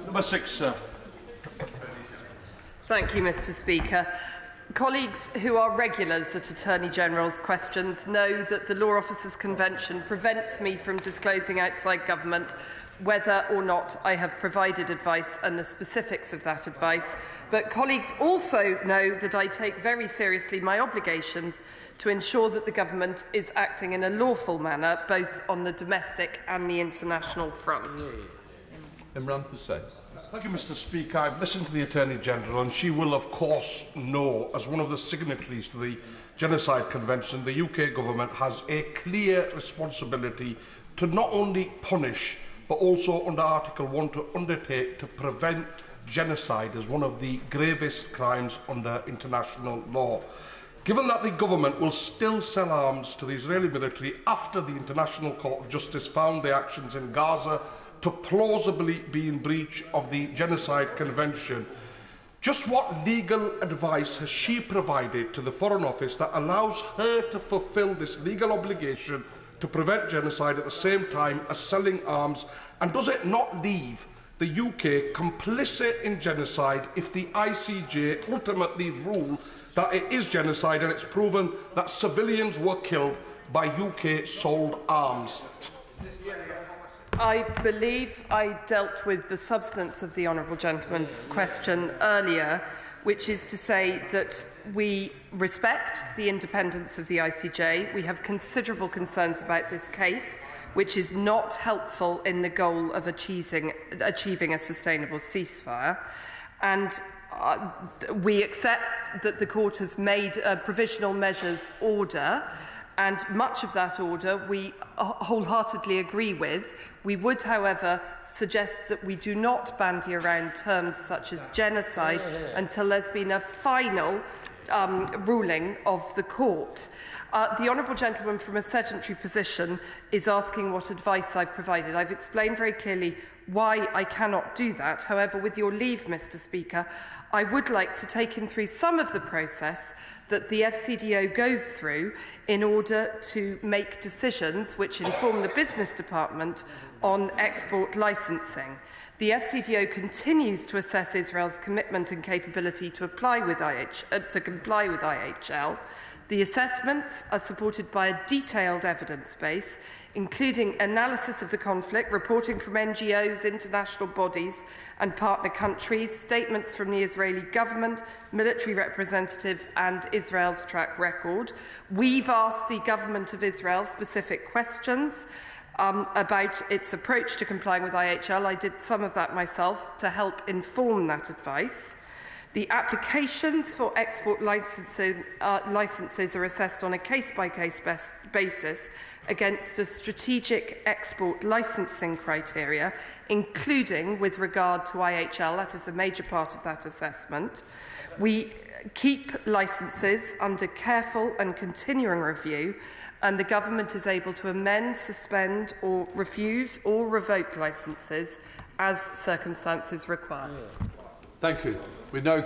Number 6, sir. Thank you, Mr. Speaker. Colleagues who are regulars at Attorney General's questions know that the Law Officers Convention prevents me from disclosing outside government whether or not I have provided advice and the specifics of that advice. But colleagues also know that I take very seriously my obligations to ensure that the government is acting in a lawful manner, both on the domestic and the international front. Imran Hussain. Thank you, Mr. Speaker. I've listened to the Attorney General, and she will, of course, know, as one of the signatories to the Genocide Convention, the UK government has a clear responsibility to not only punish, but also, under Article 1, to undertake to prevent genocide as one of the gravest crimes under international law. Given that the government will still sell arms to the Israeli military after the International Court of Justice found the actions in Gaza to plausibly be in breach of the Genocide Convention, just what legal advice has she provided to the Foreign Office that allows her to fulfil this legal obligation to prevent genocide at the same time as selling arms? And does it not leave the UK complicit in genocide if the ICJ ultimately rule that it is genocide and it's proven that civilians were killed by UK-sold arms? I believe I dealt with the substance of the honourable gentleman's question earlier, which is to say that we respect the independence of the ICJ. We have considerable concerns about this case, which is not helpful in the goal of achieving a sustainable ceasefire. And we accept that the court has made a provisional measures order, and much of that order we wholeheartedly agree with. We would, however, suggest that we do not bandy around terms such as genocide until there's been a final ruling of the court. The honourable gentleman from a sedentary position is asking what advice I've provided. I've explained very clearly why I cannot do that. However, with your leave, Mr. Speaker, I would like to take him through some of the process that the FCDO goes through in order to make decisions which inform the business department on export licensing. The FCDO continues to assess Israel's commitment and capability to comply with IHL. The assessments are supported by a detailed evidence base, including analysis of the conflict, reporting from NGOs, international bodies and partner countries, statements from the Israeli government, military representative and Israel's track record. We've asked the government of Israel specific questions about its approach to complying with IHL. I did some of that myself to help inform that advice. The applications for export licenses are assessed on a case-by-case basis against a strategic export licensing criteria, including with regard to IHL. That is a major part of that assessment. We keep licenses under careful and continuing review, and the government is able to amend, suspend or refuse or revoke licenses as circumstances require. Thank you. We now